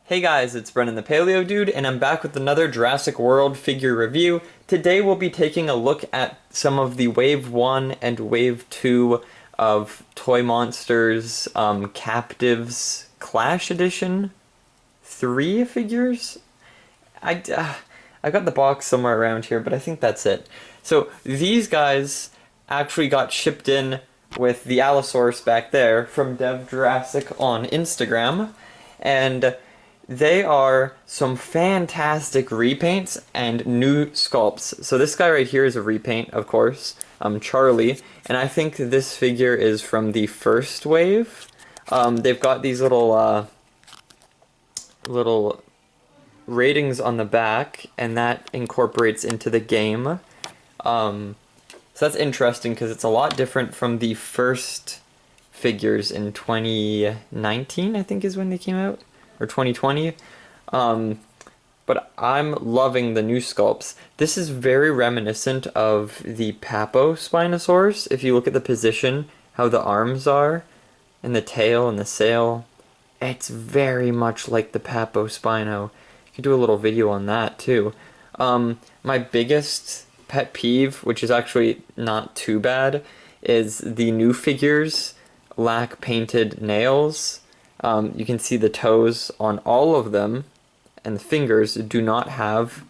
Hey guys, it's Brennan the Paleo Dude, and I'm back with another Jurassic World figure review. Today we'll be taking a look at some of the Wave 1 and Wave 2 of Toy Monsters Captivz Clash Edition 3 figures? I got the box somewhere around here, but I think that's it. So these guys actually got shipped in with the Allosaurus back there from Dev Jurassic on Instagram, and they are some fantastic repaints and new sculpts. So this guy right here is a repaint, of course, Charlie, and I think this figure is from the first wave. They've got these little ratings on the back, and that incorporates into the game. So that's interesting because it's a lot different from the first figures in 2019, I think is when they came out, or 2020. But I'm loving the new sculpts. This is very reminiscent of the Spinosaurus. If you look at the position, how the arms are, and the tail and the sail, it's very much like the Spino. You can do a little video on that too. My biggest pet peeve, which is actually not too bad, is the new figures lack painted nails. You can see the toes on all of them, and the fingers do not have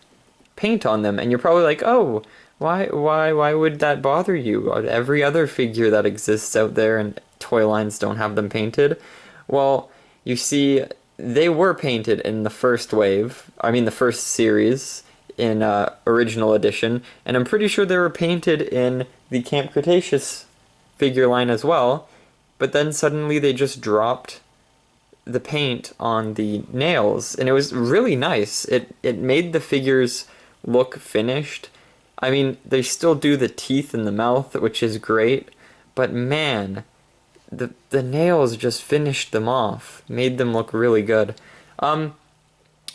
paint on them. And you're probably like, oh, why would that bother you? Every other figure that exists out there and toy lines don't have them painted. Well, you see, they were painted in the first wave, the first series in original edition, and I'm pretty sure they were painted in the Camp Cretaceous figure line as well, but then suddenly they just dropped the paint on the nails, and it was really nice. It made the figures look finished. I mean, they still do the teeth and the mouth, which is great, but man, the nails just finished them off, made them look really good. I'm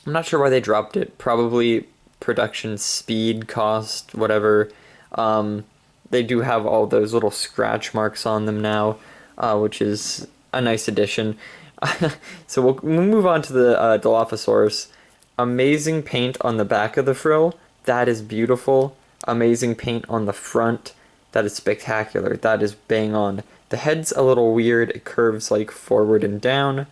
not sure why they dropped it. Probably production speed, cost, whatever. They do have all those little scratch marks on them now, which is a nice addition. So we'll move on to the Dilophosaurus. Amazing paint on the back of the frill. That is beautiful. Amazing paint on the front. That is spectacular. That is bang on. The head's a little weird. It curves like forward and down.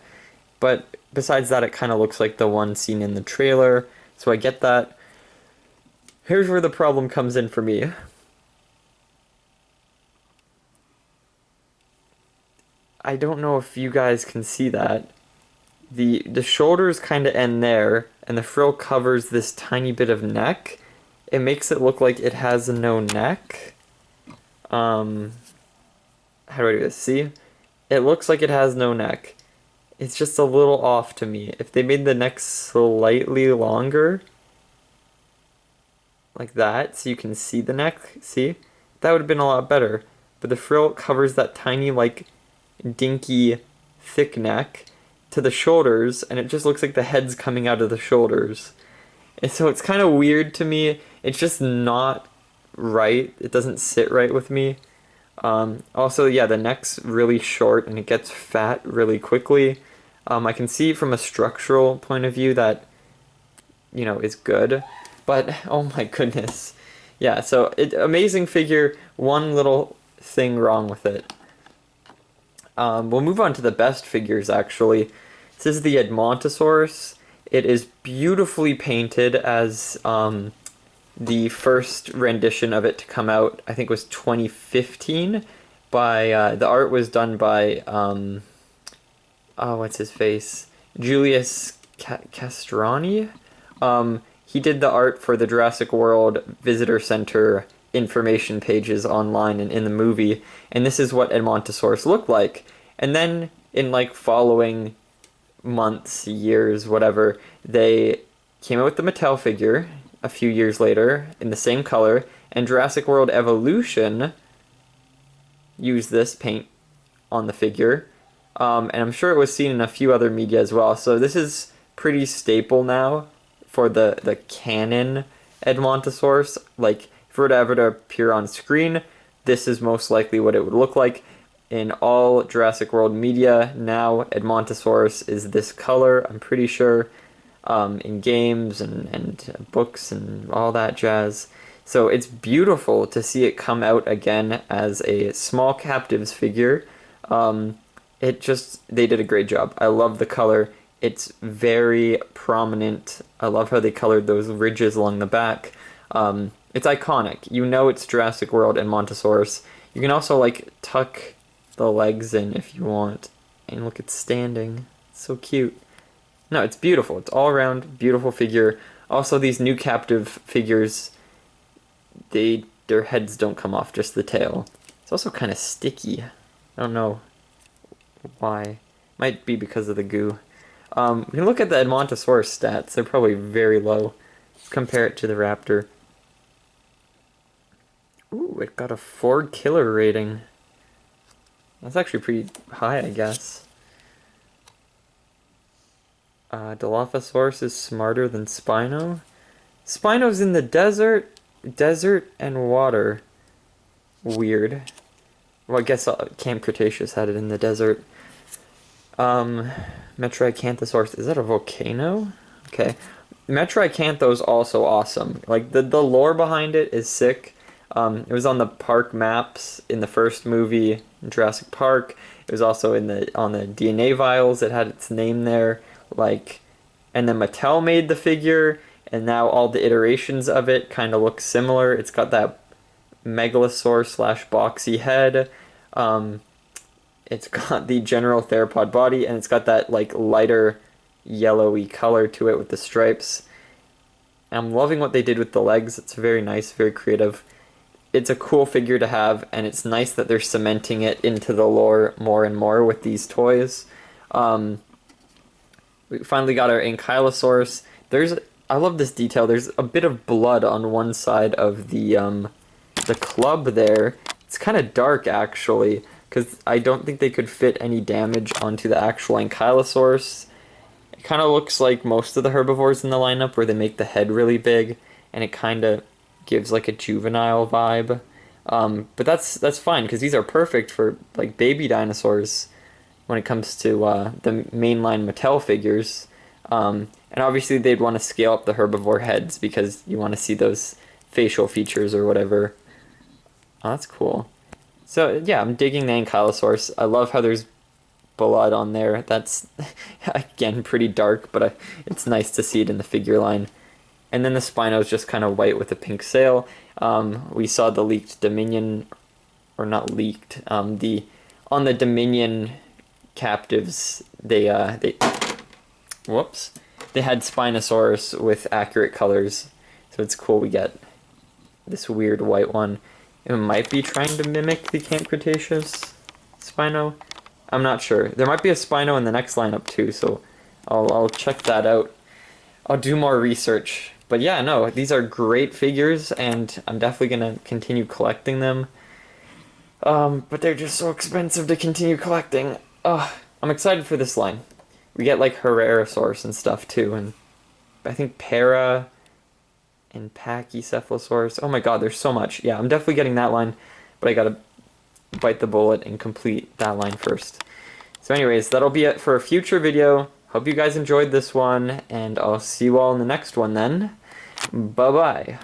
But besides that, it kind of looks like the one seen in the trailer. So I get that. Here's where the problem comes in for me. I don't know if you guys can see that. The shoulders kind of end there, and the frill covers this tiny bit of neck. It makes it look like it has no neck. How do I do this? See? It looks like it has no neck. It's just a little off to me. If they made the neck slightly longer, like that, so you can see the neck, see? That would have been a lot better. But the frill covers that tiny, like, dinky, thick neck to the shoulders, and it just looks like the head's coming out of the shoulders. And so it's kind of weird to me. It's just not right. It doesn't sit right with me. Also, yeah, the neck's really short and it gets fat really quickly. I can see from a structural point of view that, is good. But, oh my goodness. Yeah, so amazing figure, one little thing wrong with it. We'll move on to the best figures, actually. This is the Edmontosaurus. It is beautifully painted as the first rendition of it to come out, I think was 2015, by, the art was done by, what's his face? Julius Castrani? He did the art for the Jurassic World Visitor Center information pages online and in the movie, and this is what Edmontosaurus looked like. And then in like following months, years, whatever, they came out with the Mattel figure a few years later in the same color, and Jurassic World Evolution used this paint on the figure, and I'm sure it was seen in a few other media as well. So this is pretty staple now for the canon Edmontosaurus. Like, if it were to ever to appear on screen, this is most likely what it would look like. in all Jurassic World media now. Edmontosaurus is this color, I'm pretty sure, in games and books and all that jazz. So it's beautiful to see it come out again as a small Captivz figure. They did a great job. I love the color. It's very prominent. I love how they colored those ridges along the back. It's iconic. You know it's Jurassic World and Edmontosaurus. You can also like tuck the legs in if you want. And look, it's standing. It's so cute. No, it's beautiful. It's all around beautiful figure. Also, these new Captivz figures, their heads don't come off, just the tail. It's also kind of sticky. I don't know why. Might be because of the goo. We can look at the Edmontosaurus stats. They're probably very low. Let's compare it to the raptor. Ooh, it got a 4 killer rating. That's actually pretty high, I guess. Dilophosaurus is smarter than Spino. Spino's in the desert and water. Weird. Well, I guess Camp Cretaceous had it in the desert. Metriacanthosaurus, is that a volcano? Okay. Metriacantho's also awesome. Like, the lore behind it is sick. It was on the park maps in the first movie, Jurassic Park. It was also on the DNA vials. It had its name there. Like, and then Mattel made the figure, and now all the iterations of it kind of look similar. It's got that megalosaur / boxy head. It's got the general theropod body, and it's got that like lighter yellowy color to it with the stripes. I'm loving what they did with the legs. It's very nice, very creative. It's a cool figure to have, and it's nice that they're cementing it into the lore more and more with these toys. We finally got our Ankylosaurus. I love this detail. There's a bit of blood on one side of the club there. It's kind of dark, actually, because I don't think they could fit any damage onto the actual Ankylosaurus. It kind of looks like most of the herbivores in the lineup, where they make the head really big, and it kind of gives like a juvenile vibe. But that's fine, because these are perfect for like baby dinosaurs when it comes to the mainline Mattel figures. And obviously they'd want to scale up the herbivore heads because you want to see those facial features or whatever. Oh, that's cool. So yeah, I'm digging the Ankylosaurus. I love how there's blood on there. That's, again, pretty dark, but it's nice to see it in the figure line. And then the Spino is just kind of white with a pink sail. We saw the leaked Dominion, or not leaked, on the Dominion Captivz, they had Spinosaurus with accurate colors, so it's cool we get this weird white one. It might be trying to mimic the Camp Cretaceous Spino. I'm not sure. There might be a Spino in the next lineup too, so I'll check that out. I'll do more research. But yeah, no, these are great figures, and I'm definitely going to continue collecting them. But they're just so expensive to continue collecting. I'm excited for this line. We get like Herrerasaurus and stuff too, and I think Para and Pachycephalosaurus. Oh my god, there's so much. Yeah, I'm definitely getting that line, but I gotta bite the bullet and complete that line first. So anyways, that'll be it for a future video. Hope you guys enjoyed this one, and I'll see you all in the next one then. Bye-bye.